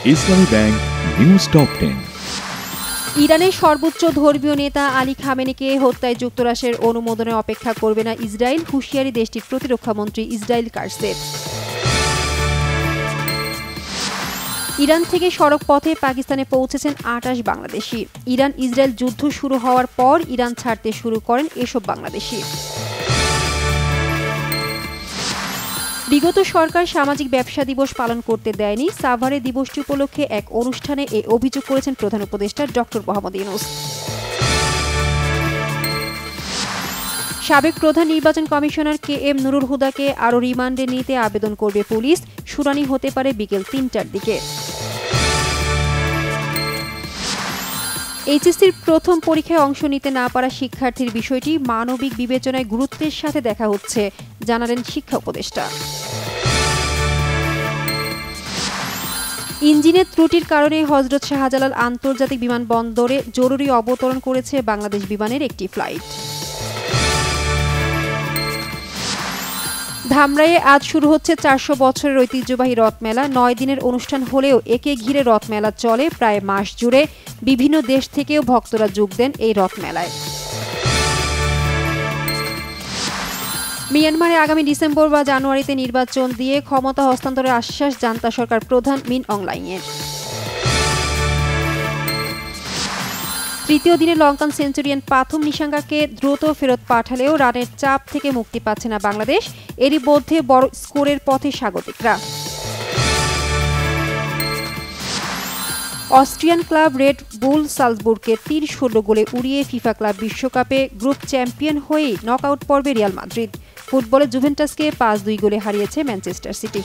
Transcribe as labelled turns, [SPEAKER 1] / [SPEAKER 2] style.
[SPEAKER 1] ইসলামী bank news top 10।
[SPEAKER 2] ইরানের সর্বোচ্চ ধর্মীয় নেতা আলী খামেনিকে হত্যায় যুক্তরাষ্ট্রের অনুমোদনের অপেক্ষা করবে না ইসরায়েল, হুঁশিয়ারি দেশটির প্রতিরক্ষামন্ত্রী ইসরায়েল কাটসের। ইরান থেকে সড়ক পথে পাকিস্তানে পৌঁছেছেন 28 বাংলাদেশি। ইরান ইসরায়েল যুদ্ধ শুরু হওয়ার পর ইরান ছাড়তে শুরু করেন এসব বাংলাদেশি। বিগত সরকার সামাজিক ব্যবসা দিবস পালন করতে দেয়নি। সাভারে দিবসটি উপলক্ষে এক অনুষ্ঠানে এই অভিযোগ করেছেন প্রধান উপদেষ্টা ডক্টর মোহাম্মদ ইউনূস। সাবেক প্রধান নির্বাচন কমিশনার KM নুরুল হুদাকে আরও রিমান্ডে নিতে আবেদন করবে পুলিশ। শুনানি হতে পারে বিকেল 3টার দিকে। এইচএসসির প্রথম পরীক্ষায় অংশ নিতে না পারা শিক্ষার্থীর বিষয়টি মানবিক বিবেচনায় গুরুত্বের সাথে দেখা হচ্ছে, জানালেন শিক্ষা উপদেষ্টা। ইঞ্জিনের ত্রুটির কারণে হযরত শাহজালাল আন্তর্জাতিক বিমানবন্দরে জরুরি অবতরণ করেছে বাংলাদেশ বিমানের একটি ফ্লাইট। ধামরাইয়ে আজ শুরু হচ্ছে 400 বছরের ঐতিহ্যবাহী রথমেলা। 9 দিনের অনুষ্ঠান হলেও একে ঘিরে রথমেলা চলে প্রায় মাস জুড়ে। বিভিন্ন দেশ থেকেও ভক্তরা যোগ দেন এই রথমেলায়। মিয়ানমারে আগামী ডিসেম্বর বা জানুয়ারিতে নির্বাচন দিয়ে ক্ষমতা হস্তান্তরের আশ্বাস জান্তা সরকার প্রধান মিন অংলাইনের। তৃতীয় দিনে লঙ্কান সেঞ্চুরিয়ান পাথুম নিশাঙ্গাকে দ্রুত ফেরত পাঠালেও রানের চাপ থেকে মুক্তি পাচ্ছে না বাংলাদেশ। এরই মধ্যে বড় স্কোরের পথে স্বাগতিকরা। অস্ট্রিয়ান ক্লাব রেড বুল সালজবুর্গকে 3-0 গোলে উড়িয়ে ফিফা ক্লাব বিশ্বকাপে গ্রুপ চ্যাম্পিয়ন হয়েই নকআউট পর্বে রিয়াল মাদ্রিদ। ফুটবলে জুভেন্টাসকে 5-2 গোলে হারিয়েছে ম্যানচেস্টার সিটি।